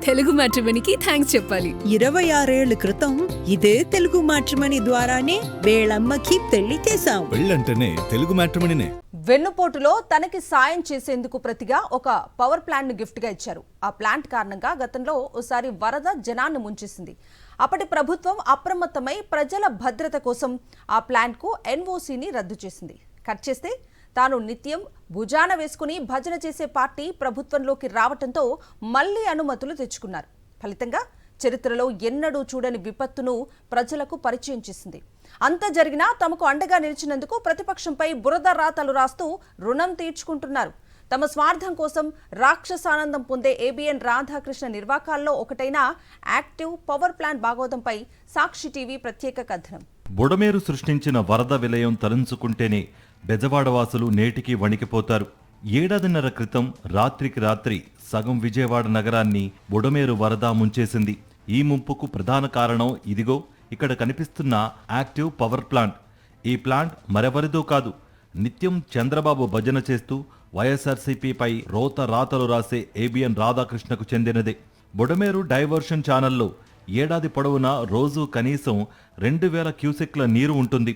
Telugu మ్యాట్రిమోనీకి thanks చెప్పాలి. 26 ఏళ్ల క్రితం ఇదే తెలుగు మ్యాట్రిమోనీ ద్వారానే వేళమ్మకి పెళ్లి చేశాం. పెళ్ళంటేనే తెలుగు మ్యాట్రిమోనీనే. వెన్నుపోటులో తనకి సాయం చేసేందుకు ప్రతిగా ఒక పవర్ ప్లాంట్ ను గిఫ్ట్ గా ఇచ్చారు. ఆ ప్లాంట్ కారణంగా గతంలో ఓసారి వరద జనాన్ని ముంచేసింది. అప్పటి ప్రభుత్వం అప్రమత్తమై ప్రజల భద్రత కోసం ఆ ప్లాంట్ కు ఎన్ఓసీని రద్దు చేసింది. కట్ చేస్తే తాను నిత్యం భుజాన వేసుకుని భజన చేసే పార్టీ ప్రభుత్వంలోకి రావటంతో మళ్లీ అనుమతులు తెచ్చుకున్నారు. ఫలితంగా చరిత్రలో ఎన్నడూ చూడని విపత్తును ప్రజలకు పరిచయం చేసింది. అంత జరిగినా తమకు అండగా నిలిచినందుకు ప్రతిపక్షంపై బురద రాతలు రాస్తూ రుణం తీర్చుకుంటున్నారు. తమ స్వార్థం కోసం రాక్షసానందం పొందే ఏబిఎన్ రాధాకృష్ణ నిర్వాకాల్లో ఒకటైన యాక్టివ్ పవర్ ప్లాంట్ భాగోతంపై సాక్షి టీవీ ప్రత్యేక కథనం. బుడమేరు సృష్టించిన వరద విలయం తలుచుకుంటేనే బెజవాడవాసులు నేటికి వణికిపోతారు. ఏడాదిన్నర క్రితం రాత్రికి రాత్రి సగం విజయవాడ నగరాన్ని బుడమేరు వరద ముంచేసింది. ఈ ముంపుకు ప్రధాన కారణం ఇదిగో ఇక్కడ కనిపిస్తున్న యాక్టివ్ పవర్ ప్లాంట్. ఈ ప్లాంట్ మరెవరిదో కాదు, నిత్యం చంద్రబాబు భజన చేస్తూ వైఎస్ఆర్సీపీపై రోత రాతలు రాసే ఏబిఎన్ రాధాకృష్ణకు చెందినదే. బుడమేరు డైవర్షన్ ఛానల్లో ఏడాది పొడవునా రోజు కనీసం 2000 క్యూసెక్ల నీరు ఉంటుంది.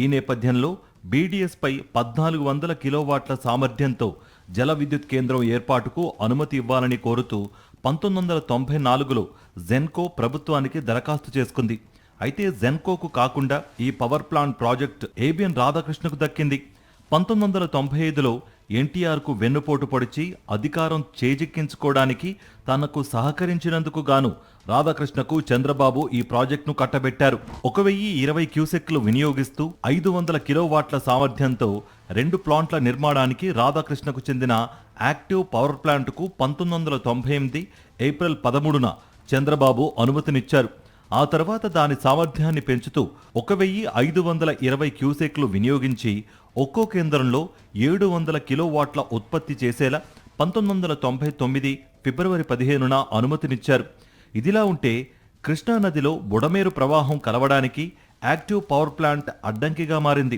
ఈ నేపథ్యంలో బీడీఎస్పై 1400 కిలోవాట్ల సామర్థ్యంతో జల విద్యుత్ కేంద్రం ఏర్పాటుకు అనుమతి ఇవ్వాలని కోరుతూ 1994లో జెన్కో ప్రభుత్వానికి దరఖాస్తు చేసుకుంది. అయితే జెన్కోకు కాకుండా ఈ పవర్ ప్లాంట్ ప్రాజెక్ట్ ఏబిఎన్ రాధాకృష్ణకు దక్కింది. 1995లో ఎన్టీఆర్కు వెన్నుపోటు పొడిచి అధికారం చేజిక్కించుకోవడానికి తనకు సహకరించినందుకు గాను రాధాకృష్ణకు చంద్రబాబు ఈ ప్రాజెక్టును కట్టబెట్టారు. 1020 క్యూసెక్లు వినియోగిస్తూ 500 కిలోవాట్ల సామర్థ్యంతో 2 ప్లాంట్ల నిర్మాణానికి రాధాకృష్ణకు చెందిన యాక్టివ్ పవర్ ప్లాంట్కు 1998 ఏప్రిల్ 13న చంద్రబాబు అనుమతినిచ్చారు. ఆ తర్వాత దాని సామర్థ్యాన్ని పెంచుతూ 1520 క్యూసెక్లు వినియోగించి ఒక్కో కేంద్రంలో 700 కిలోవాట్ల ఉత్పత్తి చేసేలా 1999 ఫిబ్రవరి 15న అనుమతినిచ్చారు. ఇదిలా ఉంటే కృష్ణానదిలో బుడమేరు ప్రవాహం కలవడానికి యాక్టివ్ పవర్ ప్లాంట్ అడ్డంకిగా మారింది.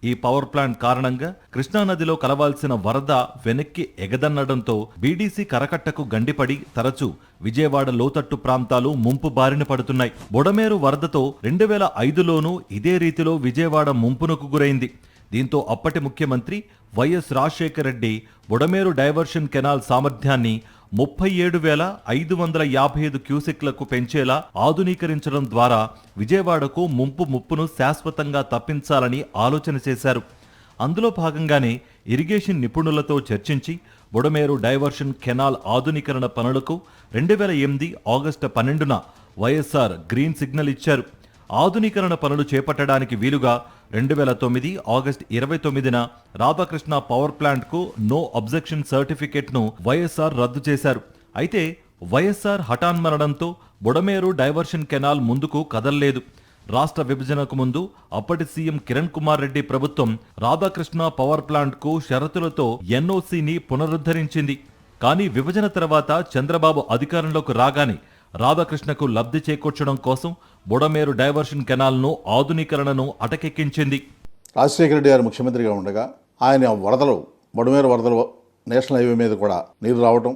ఈ పవర్ ప్లాంట్ కారణంగా కృష్ణానదిలో కలవాల్సిన వరద వెనక్కి ఎగదన్నడంతో బీడీసీ కరకట్టకు గండిపడి తరచూ విజయవాడ లోతట్టు ప్రాంతాలు ముంపు బారిన పడుతున్నాయి. బుడమేరు వరదతో 2005లోనూ ఇదే రీతిలో విజయవాడ ముంపునకు గురైంది. దీంతో అప్పటి ముఖ్యమంత్రి YS Rajasekhara Reddy Budameru diversion canal సామర్థ్యాన్ని 37,555 క్యూసెక్లకు పెంచేలా ఆధునీకరించడం ద్వారా విజయవాడకు ముప్పును శాశ్వతంగా తప్పించాలని ఆలోచన చేశారు. అందులో భాగంగానే ఇరిగేషన్ నిపుణులతో చర్చించి బుడమేరు డైవర్షన్ కెనాల్ ఆధునీకరణ పనులకు 2008 ఆగస్టు 12న వైఎస్ఆర్ గ్రీన్ సిగ్నల్ ఇచ్చారు. ఆధునీకరణ పనులు చేపట్టడానికి వీలుగా 2009 ఆగస్టు 29న రాధాకృష్ణ పవర్ ప్లాంట్కు నో అబ్జెక్షన్ సర్టిఫికెట్ను వైఎస్ఆర్ రద్దు చేశారు. అయితే వైఎస్ఆర్ హఠాన్మరణంతో బుడమేరు డైవర్షన్ కెనాల్ ముందుకు కదల్లేదు. రాష్ట్ర విభజనకు ముందు అప్పటి సీఎం కిరణ్ కుమార్ రెడ్డి ప్రభుత్వం రాధాకృష్ణ పవర్ ప్లాంట్కు షరతులతో ఎన్ఓసీని పునరుద్ధరించింది. కానీ విభజన తర్వాత చంద్రబాబు అధికారంలోకి రాగానే రాధాకృష్ణకు లబ్ధి చేకూర్చడం కోసం బుడమేరు డైవర్షన్ కెనాల్ను ఆధునీకరణను అటకెక్కించింది. రాజశేఖర రెడ్డి గారు ముఖ్యమంత్రిగా ఉండగా ఆయన వరదలు బుడమేరు వరదలు నేషనల్ హైవే మీద కూడా నీరు రావడం,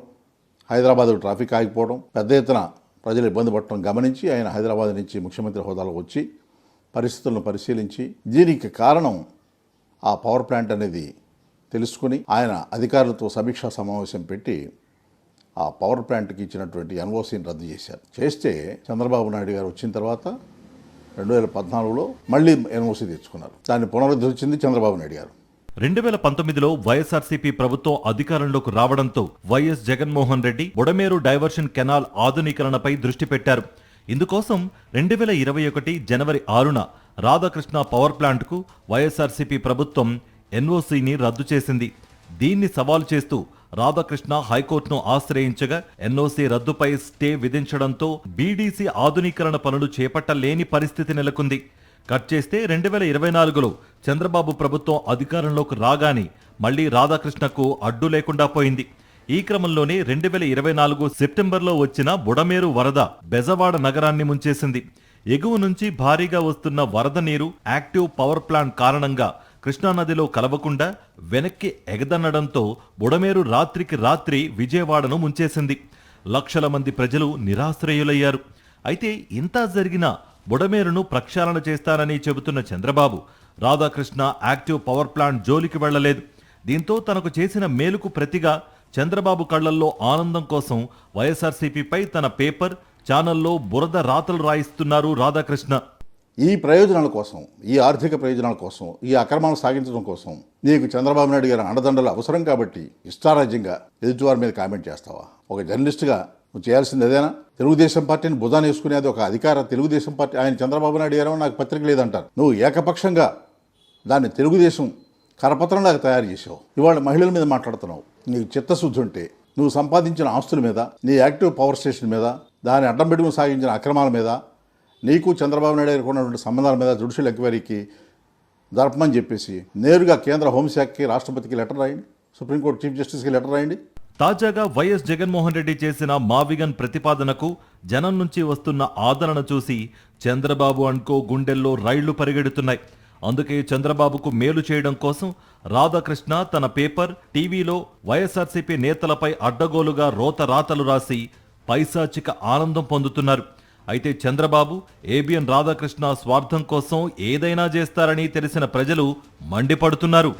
హైదరాబాద్ ట్రాఫిక్ ఆగిపోవడం, పెద్ద ఎత్తున ప్రజలు ఇబ్బంది పడటం గమనించి ఆయన హైదరాబాద్ నుంచి ముఖ్యమంత్రి హోదాలో వచ్చి పరిస్థితులను పరిశీలించి దీనికి కారణం ఆ పవర్ ప్లాంట్ అనేది తెలుసుకుని ఆయన అధికారులతో సమీక్షా సమావేశం పెట్టి ఆ పవర్ ప్లాంట్కి ఇచ్చినటువంటి ఎన్ఓసీని రద్దు చేశారు. చేస్తే చంద్రబాబు నాయుడు గారు వచ్చిన తర్వాత 2014లో మళ్ళీ ఎన్ఓసీ తెచ్చుకున్నారు. దాన్ని పునరుద్ధరించింది చంద్రబాబు నాయుడు గారు. 2019లో వైఎస్ఆర్సీపీ ప్రభుత్వం అధికారంలోకి రావడంతో YS Jaganmohan Reddy Budameru diversion canal ఆధునీకరణపై దృష్టి పెట్టారు. ఇందుకోసం 2021 జనవరి 6న రాధాకృష్ణ పవర్ ప్లాంట్కు వైఎస్ఆర్సీపీ ప్రభుత్వం ఎన్ఓసీని రద్దు చేసింది. దీన్ని సవాలు చేస్తూ రాధాకృష్ణ హైకోర్టును ఆశ్రయించగా ఎన్ఓసీ రద్దుపై స్టే విధించడంతో బీడీసీ ఆధునీకరణ పనులు చేపట్టలేని పరిస్థితి నెలకొంది. కట్ చేస్తే 2024లో చంద్రబాబు ప్రభుత్వం అధికారంలోకి రాగానే మళ్లీ రాధాకృష్ణకు అడ్డు లేకుండా పోయింది. ఈ క్రమంలోనే 2024 సెప్టెంబర్లో వచ్చిన బుడమేరు వరద బెజవాడ నగరాన్ని ముంచేసింది. ఎగువ నుంచి భారీగా వస్తున్న వరద నీరు యాక్టివ్ పవర్ ప్లాంట్ కారణంగా కృష్ణానదిలో కలవకుండా వెనక్కి ఎగదన్నడంతో బుడమేరు రాత్రికి రాత్రి విజయవాడను ముంచేసింది. లక్షల మంది ప్రజలు నిరాశ్రయులయ్యారు. అయితే ఇంత జరిగినా బుడమేరును ప్రక్షాళన చేస్తానని చెబుతున్న Chandrababu Radhakrishna active power plant జోలికి వెళ్లలేదు. దీంతో తనకు చేసిన మేలుకు ప్రతిగా చంద్రబాబు కళ్లల్లో ఆనందం కోసం వైఎస్ఆర్సీపీపై తన పేపర్, ఛానల్లో బురద రాతలు రాయిస్తున్నారు రాధాకృష్ణ. ఈ ప్రయోజనాల కోసం, ఈ ఆర్థిక ప్రయోజనాల కోసం, ఈ అక్రమాలను సాగించడం కోసం నీకు చంద్రబాబు నాయుడు గారి అండదండలు అవసరం కాబట్టి ఇష్టారాజ్యంగా ఎదుటివారి మీద కామెంట్ చేస్తావా? ఒక జర్నలిస్ట్గా నువ్వు చేయాల్సింది అదేనా? తెలుగుదేశం పార్టీని భుజాన వేసుకునేది ఒక అధికార తెలుగుదేశం పార్టీ. ఆయన చంద్రబాబు నాయుడు గారు నాకు పత్రిక లేదంటారు. నువ్వు ఏకపక్షంగా దాన్ని తెలుగుదేశం కరపత్రంలాగా తయారు చేసావు. ఇవాళ మహిళల మీద మాట్లాడుతున్నావు. నీకు చిత్తశుద్ధి ఉంటే నువ్వు సంపాదించిన ఆస్తుల మీద, నీ యాక్టివ్ పవర్ స్టేషన్ మీద, దాన్ని అడ్డం పెట్టుకుని సాగించిన అక్రమాల మీద, నీకు చంద్రబాబు నాయుడు గారికి ఉన్నటువంటి సంబంధాల మీద జ్యుడిషియల్ ఎంక్వైరీకి జరపమని చెప్పేసి నేరుగా కేంద్ర హోంశాఖకి, రాష్ట్రపతికి లెటర్ రాయండి, సుప్రీంకోర్టు చీఫ్ జస్టిస్కి లెటర్ రాయండి. తాజాగా వైఎస్ జగన్మోహన్ రెడ్డి చేసిన మావిగన్ ప్రతిపాదనకు జనం నుంచి వస్తున్న ఆదరణ చూసి చంద్రబాబు అనుకో గుండెల్లో రైళ్లు పరిగెడుతున్నాయి. అందుకే చంద్రబాబుకు మేలు చేయడం కోసం రాధాకృష్ణ తన పేపర్, టీవీలో వైఎస్ఆర్సీపీ నేతలపై అడ్డగోలుగా రాతలు రాసి పైశాచిక ఆనందం పొందుతున్నారు. అయితే చంద్రబాబు, ఏబిఎన్ రాధాకృష్ణ స్వార్థం కోసం ఏదైనా చేస్తారని తెలిసిన ప్రజలు మండిపడుతున్నారు.